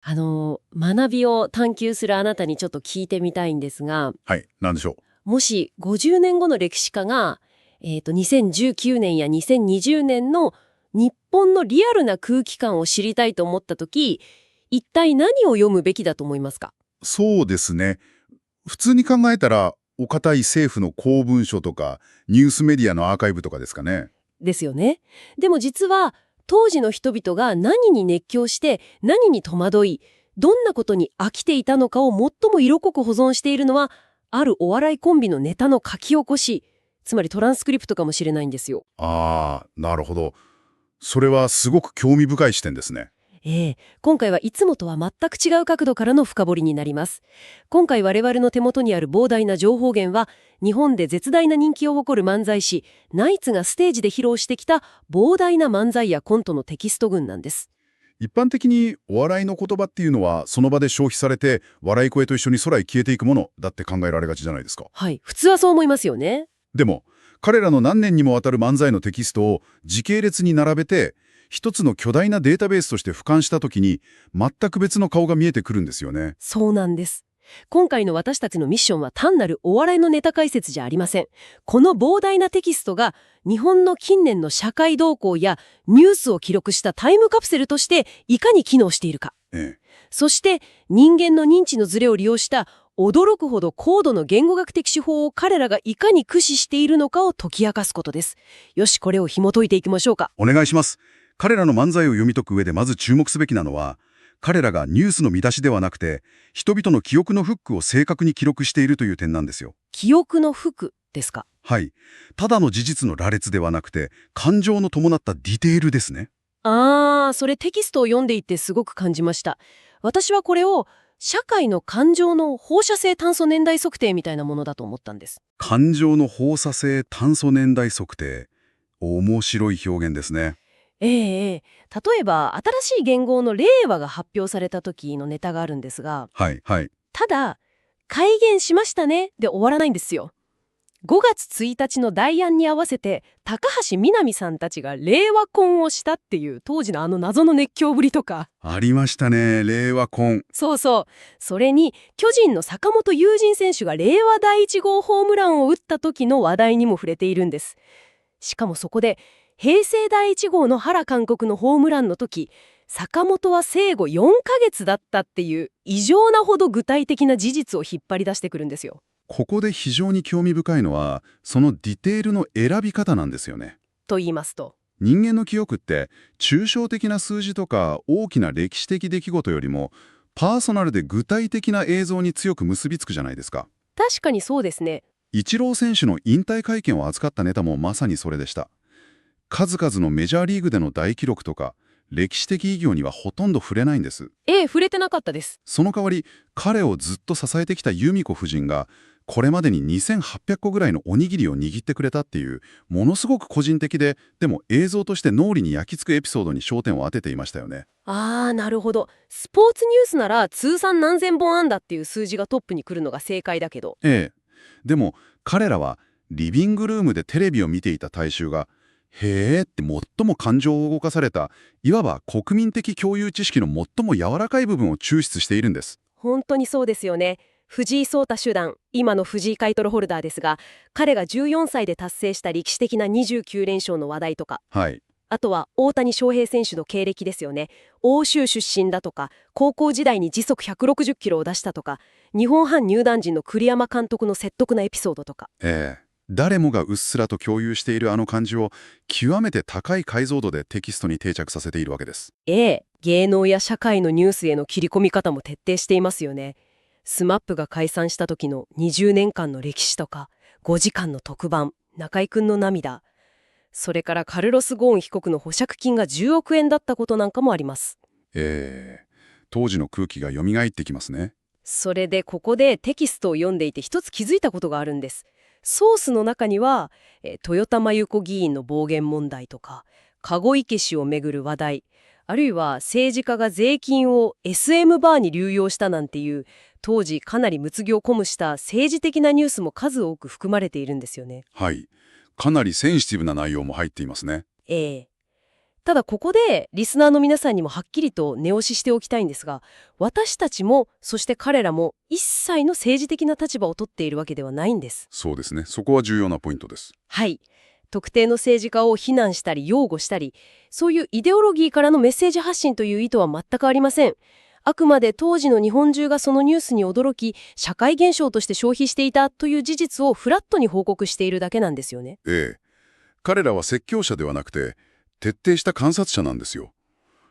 学びを探求するあなたにちょっと聞いてみたいんですが、はい、なんでしょもし50年後の歴史家が、2019年や2020年の日本のリアルな空気感を知りたいと思ったとき、一体何を読むべきだと思いますか？う。そうですね。普通に考えたら、お堅い政府の公文書とか、ニュースメディアのアーカイブとかですかね。ですよね。でも実は、当時の人々が何に熱狂して、何に戸惑い、どんなことに飽きていたのかを最も色濃く保存しているのは、あるお笑いコンビのネタの書き起こし、つまりトランスクリプトかもしれないんですよ。ああ、なるほど。それはすごく興味深い視点ですね。今回はいつもとは全く違う角度からの深掘りになります。今回我々の手元にある膨大な情報源は、日本で絶大な人気を誇る漫才師、ナイツがステージで披露してきた膨大な漫才やコントのテキスト群なんです。一般的にお笑いの言葉っていうのは、その場で消費されて、笑い声と一緒に空へ消えていくものだって考えられがちじゃないですか。はい、普通はそう思いますよね。でも、彼らの何年にもわたる漫才のテキストを時系列に並べて、一つの巨大なデータベースとして俯瞰したときに、全く別の顔が見えてくるんですよね。そうなんです。今回の私たちのミッションは単なるお笑いのネタ解説じゃありません。この膨大なテキストが日本の近年の社会動向やニュースを記録したタイムカプセルとしていかに機能しているか。ええ。そして人間の認知のズレを利用した驚くほど高度の言語学的手法を彼らがいかに駆使しているのかを解き明かすことです。よし、これを紐解いていきましょうか。お願いします。彼らの漫才を読み解く上でまず注目すべきなのは、彼らがニュースの見出しではなくて、人々の記憶のフックを正確に記録しているという点なんですよ。記憶の服ですか？はい。ただの事実の羅列ではなくて、感情の伴ったディテールですね。それテキストを読んでいてすごく感じました。私はこれを社会の感情の放射性炭素年代測定みたいなものだと思ったんです。感情の放射性炭素年代測定。面白い表現ですね。例えば新しい元号の令和が発表された時のネタがあるんですが、はい、はい。ただ改元しましたねで終わらないんですよ。5月1日の大安に合わせて高橋みなみさんたちが令和婚をしたっていう当時のあの謎の熱狂ぶりとか、ありましたね、令和婚。そうそう。それに、巨人の坂本雄人選手が令和第1号ホームランを打った時の話題にも触れているんです。しかもそこで、平成第1号の原監督のホームランの時、坂本は生後4ヶ月だったっていう異常なほど具体的な事実を引っ張り出してくるんですよ。ここで非常に興味深いのは、そのディテールの選び方なんですよね。と言いますと。人間の記憶って、抽象的な数字とか大きな歴史的出来事よりも、パーソナルで具体的な映像に強く結びつくじゃないですか。確かにそうですね。イチロー選手の引退会見を扱ったネタもまさにそれでした。数々のメジャーリーグでの大記録とか、歴史的偉業にはほとんど触れないんです。触れてなかったです。その代わり、彼をずっと支えてきた由美子夫人が、これまでに2800個ぐらいのおにぎりを握ってくれたっていう、ものすごく個人的で、でも映像として脳裏に焼き付くエピソードに焦点を当てていましたよね。なるほど。スポーツニュースなら通算何千本安打っていう数字がトップに来るのが正解だけど。ええ。でも、彼らは、リビングルームでテレビを見ていた大衆が、へーって最も感情を動かされた、いわば国民的共有知識の最も柔らかい部分を抽出しているんです。本当にそうですよね。藤井聡太九段、今の藤井タイトルホルダーですが、彼が14歳で達成した歴史的な29連勝の話題とか、はい。あとは大谷翔平選手の経歴ですよね。欧州出身だとか、高校時代に時速160キロを出したとか、日本ハム入団時の栗山監督の説得なエピソードとか。誰もがうっすらと共有しているあの感じを極めて高い解像度でテキストに定着させているわけです。芸能や社会のニュースへの切り込み方も徹底していますよね。スマップが解散した時の20年間の歴史とか、5時間の特番、中居くんの涙、それからカルロス・ゴーン被告の保釈金が10億円だったことなんかもあります。当時の空気が蘇ってきますね。それでここでテキストを読んでいて一つ気づいたことがあるんです。ソースの中には、豊田真由子議員の暴言問題とか、籠池氏をめぐる話題、あるいは政治家が税金を SM バーに流用したなんていう当時かなり物議を醸した政治的なニュースも数多く含まれているんですよね。はい。かなりセンシティブな内容も入っていますね。ええ。ただここでリスナーの皆さんにもはっきりと念押ししておきたいんですが、私たちもそして彼らも一切の政治的な立場を取っているわけではないんです。そうですね。そこは重要なポイントです。はい。特定の政治家を非難したり擁護したり、そういうイデオロギーからのメッセージ発信という意図は全くありません。あくまで当時の日本中がそのニュースに驚き、社会現象として消費していたという事実をフラットに報告しているだけなんですよね。ええ。彼らは説教者ではなくて、徹底した観察者なんですよ。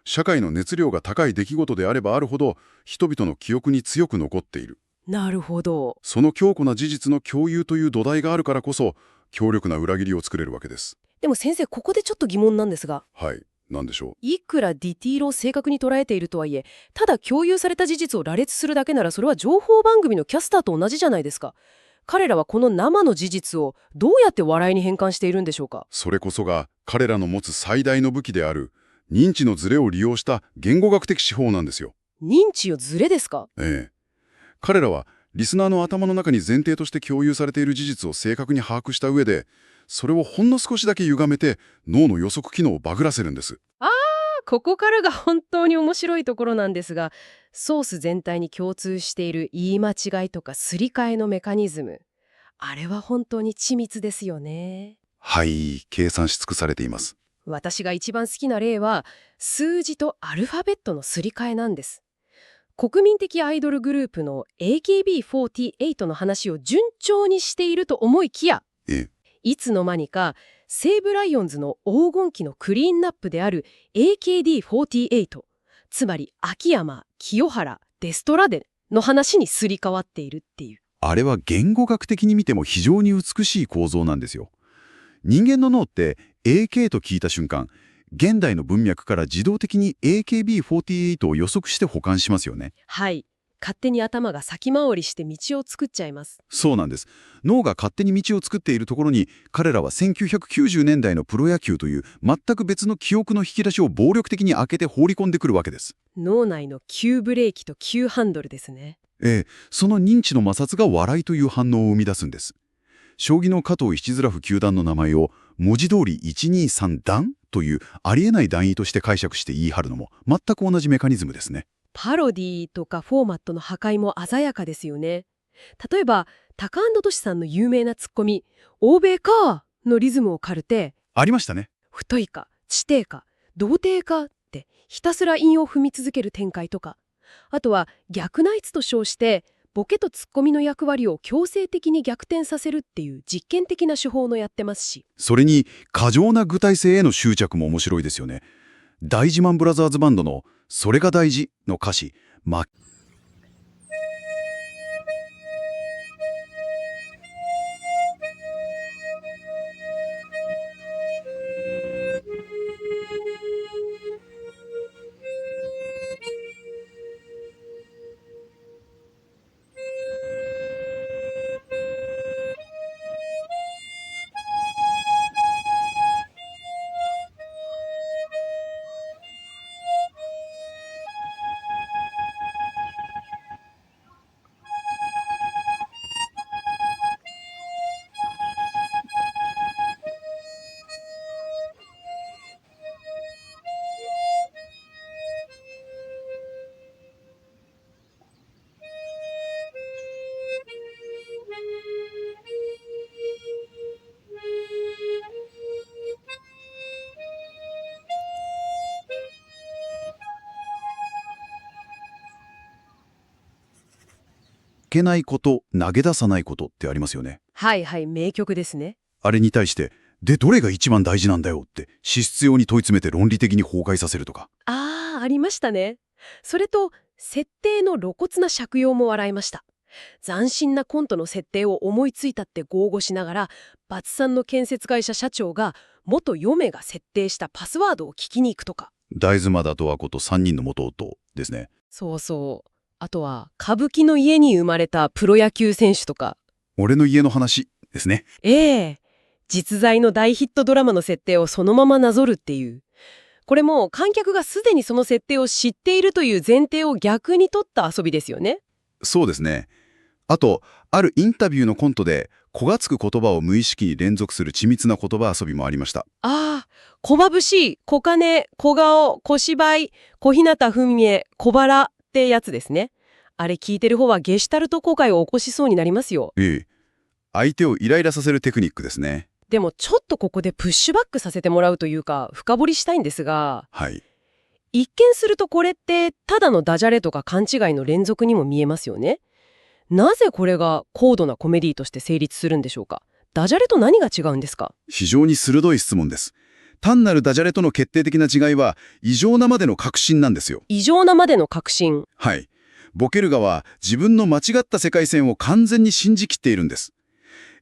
社会の熱量が高い出来事であればあるほど、人々の記憶に強く残っている。なるほど。その強固な事実の共有という土台があるからこそ、強力な裏切りを作れるわけです。でも先生、ここでちょっと疑問なんですが、はい。なんでしょう。いくらディティールを正確に捉えているとはいえ、ただ共有された事実を羅列するだけならそれは情報番組のキャスターと同じじゃないですか。彼らはこの生の事実をどうやって笑いに変換しているんでしょうか。それこそが彼らの持つ最大の武器である認知のズレを利用した言語学的手法なんですよ。認知のズレですか。ええ。彼らはリスナーの頭の中に前提として共有されている事実を正確に把握した上で、それをほんの少しだけ歪めて脳の予測機能をバグらせるんです。ここからが本当に面白いところなんですが、ソース全体に共通している言い間違いとかすり替えのメカニズム。あれは本当に緻密ですよね。はい、計算し尽くされています。私が一番好きな例は、数字とアルファベットのすり替えなんです。国民的アイドルグループの AKB48 の話を順調にしていると思いきや、ええ、いつの間にか西武ライオンズの黄金期のクリーンナップである AKD48、つまり秋山、清原、デストラデの話にすり替わっているっていう。あれは言語学的に見ても非常に美しい構造なんですよ。人間の脳って AK と聞いた瞬間、現代の文脈から自動的に AKB48 を予測して保管しますよね。はい。勝手に頭が先回りして道を作っちゃいます。そうなんです。脳が勝手に道を作っているところに、彼らは1990年代のプロ野球という全く別の記憶の引き出しを暴力的に開けて放り込んでくるわけです。脳内の急ブレーキと急ハンドルですね。その認知の摩擦が笑いという反応を生み出すんです。将棋の加藤七段九段の名前を文字通り123段というありえない段位として解釈して言い張るのも全く同じメカニズムですね。パロディとかフォーマットの破壊も鮮やかですよね。例えば、タカアンドトシさんの有名なツッコミ、欧米かのリズムを借りて、ありましたね。太いか、地底か、童貞かってひたすら韻を踏み続ける展開とか、あとは逆ナイツと称して、ボケとツッコミの役割を強制的に逆転させるっていう実験的な手法のやってますし。それに過剰な具体性への執着も面白いですよね。大自慢ブラザーズバンドのそれが大事の歌詞、いけないこと、投げ出さないことってありますよね。はいはい、名曲ですね。あれに対して、で、どれが一番大事なんだよって資質用に問い詰めて論理的に崩壊させるとか。ありましたね。それと、設定の露骨な借用も笑いました。斬新なコントの設定を思いついたって豪語しながら、バツさんの建設会社社長が元嫁が設定したパスワードを聞きに行くとか。大妻田十和子と3人の元夫ですね。そうそう。あとは、歌舞伎の家に生まれたプロ野球選手とか。俺の家の話ですね。実在の大ヒットドラマの設定をそのままなぞるっていう。これも観客がすでにその設定を知っているという前提を逆に取った遊びですよね。そうですね。あと、あるインタビューのコントで、子がつく言葉を無意識に連続する緻密な言葉遊びもありました。ああ、小ばぶしい、小金、小顔、小芝居、小日向文江、小腹ってやつですね。あれ聞いてる方はゲシュタルト誤解を起こしそうになりますよ。ええ。相手をイライラさせるテクニックですね。でもちょっとここでプッシュバックさせてもらうというか、深掘りしたいんですが、はい。一見するとこれってただのダジャレとか勘違いの連続にも見えますよね。なぜこれが高度なコメディとして成立するんでしょうか。ダジャレと何が違うんですか？非常に鋭い質問です。単なるダジャレとの決定的な違いは、異常なまでの確信なんですよ。異常なまでの確信。はい。ボケる側は自分の間違った世界線を完全に信じきっているんです。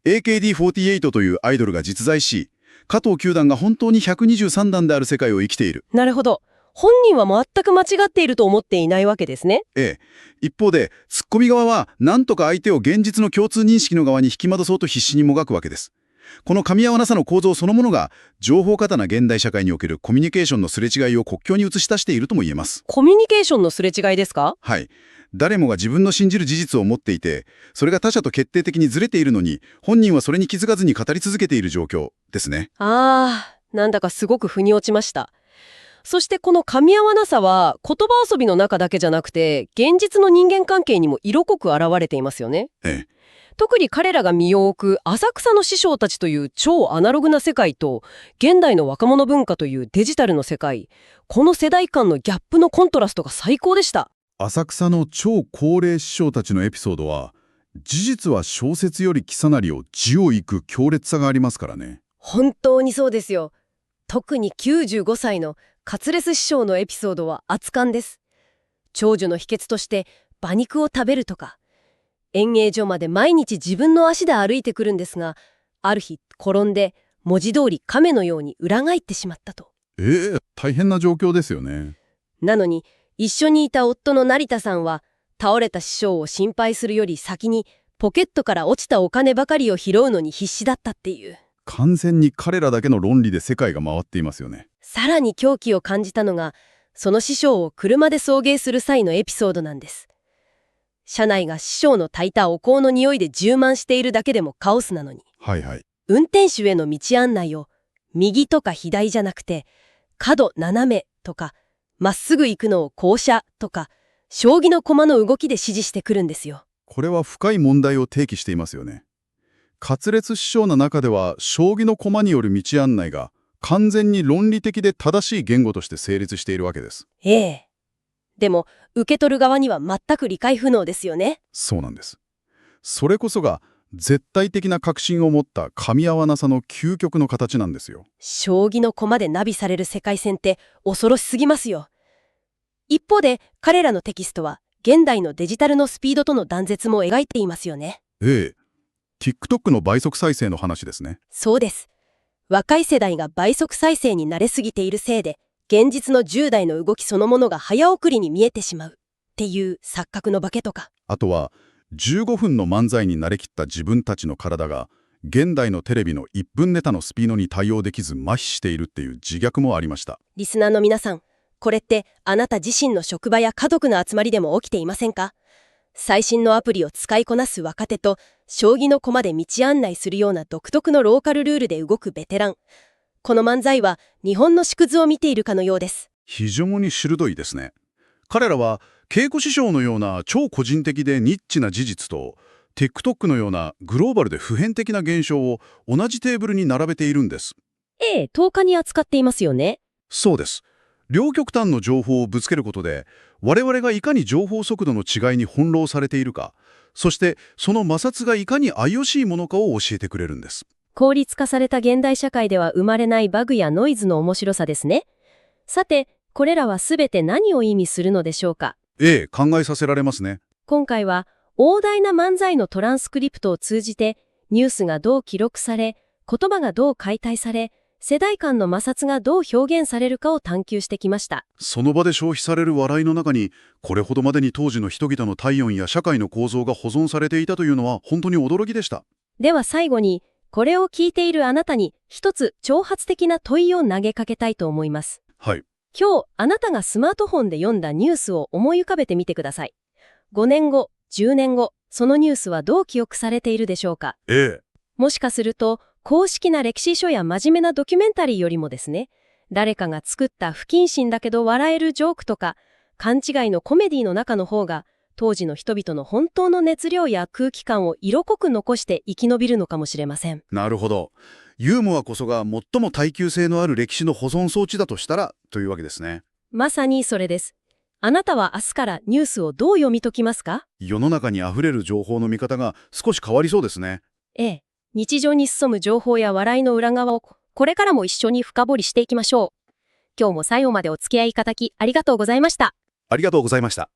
AKB48 というアイドルが実在し、加藤球団が本当に123段である世界を生きている。なるほど。本人は全く間違っていると思っていないわけですね。ええ。一方で、ツッコミ側は何とか相手を現実の共通認識の側に引き戻そうと必死にもがくわけです。この噛み合わなさの構造そのものが、情報過多な現代社会におけるコミュニケーションのすれ違いを国境に映し出しているとも言えます。コミュニケーションのすれ違いですか？はい。誰もが自分の信じる事実を持っていて、それが他者と決定的にずれているのに、本人はそれに気づかずに語り続けている状況ですね。なんだかすごく腑に落ちました。そしてこの噛み合わなさは言葉遊びの中だけじゃなくて現実の人間関係にも色濃く現れていますよね。ええ。特に彼らが身を置く浅草の師匠たちという超アナログな世界と現代の若者文化というデジタルの世界、この世代間のギャップのコントラストが最高でした。浅草の超高齢師匠たちのエピソードは、事実は小説より貴なりを字を行く強烈さがありますからね。本当にそうですよ。特に95歳のカツレス師匠のエピソードは圧巻です。長寿の秘訣として馬肉を食べるとか、演芸場まで毎日自分の足で歩いてくるんですが、ある日転んで文字通り亀のように裏返ってしまったと。大変な状況ですよね。なのに一緒にいた夫の成田さんは倒れた師匠を心配するより先にポケットから落ちたお金ばかりを拾うのに必死だったっていう。完全に彼らだけの論理で世界が回っていますよね。さらに狂気を感じたのが、その師匠を車で送迎する際のエピソードなんです。車内が師匠の焚いたお香の匂いで充満しているだけでもカオスなのに、はいはい。運転手への道案内を右とか左じゃなくて角斜めとかまっすぐ行くのを後車とか将棋の駒の動きで指示してくるんですよ。これは深い問題を提起していますよね。カツレツ師匠の中では、将棋の駒による道案内が完全に論理的で正しい言語として成立しているわけです。ええ。でも受け取る側には全く理解不能ですよね。そうなんです。それこそが絶対的な確信を持った噛み合わなさの究極の形なんですよ。将棋の駒でナビされる世界線って恐ろしすぎますよ。一方で彼らのテキストは現代のデジタルのスピードとの断絶も描いていますよね。ええ。TikTok の倍速再生の話ですね。そうです。若い世代が倍速再生に慣れすぎているせいで現実の10代の動きそのものが早送りに見えてしまうっていう錯覚の化けとか。あとは、15分の漫才に慣れきった自分たちの体が、現代のテレビの1分ネタのスピードに対応できず麻痺しているっていう自虐もありました。リスナーの皆さん、これってあなた自身の職場や家族の集まりでも起きていませんか？最新のアプリを使いこなす若手と、将棋の駒で道案内するような独特のローカルルールで動くベテラン。この漫才は日本の縮図を見ているかのようです。非常に鋭いですね。彼らは稽古師匠のような超個人的でニッチな事実と TikTok のようなグローバルで普遍的な現象を同じテーブルに並べているんです。ええ、10日に扱っていますよね。そうです。両極端の情報をぶつけることで、我々がいかに情報速度の違いに翻弄されているか、そしてその摩擦がいかに愛おしいものかを教えてくれるんです。効率化された現代社会では生まれないバグやノイズの面白さですね。さて、これらはすべて何を意味するのでしょうか。ええ、考えさせられますね。今回は膨大な漫才のトランスクリプトを通じてニュースがどう記録され、言葉がどう解体され、世代間の摩擦がどう表現されるかを探求してきました。その場で消費される笑いの中に、これほどまでに当時の人々の体温や社会の構造が保存されていたというのは本当に驚きでした。では最後に、これを聞いているあなたに一つ挑発的な問いを投げかけたいと思います。はい。今日あなたがスマートフォンで読んだニュースを思い浮かべてみてください。5年後、10年後、そのニュースはどう記憶されているでしょうか。ええ。もしかすると、公式な歴史書や真面目なドキュメンタリーよりもですね、誰かが作った不謹慎だけど笑えるジョークとか、勘違いのコメディの中の方が、当時の人々の本当の熱量や空気感を色濃く残して生き延びるのかもしれません。なるほど。ユーモアこそが最も耐久性のある歴史の保存装置だとしたらというわけですね。まさにそれです。あなたは明日からニュースをどう読み解きますか？世の中にあふれる情報の見方が少し変わりそうですね。ええ。日常に潜む情報や笑いの裏側をこれからも一緒に深掘りしていきましょう。今日も最後までお付き合いいただきありがとうございました。ありがとうございました。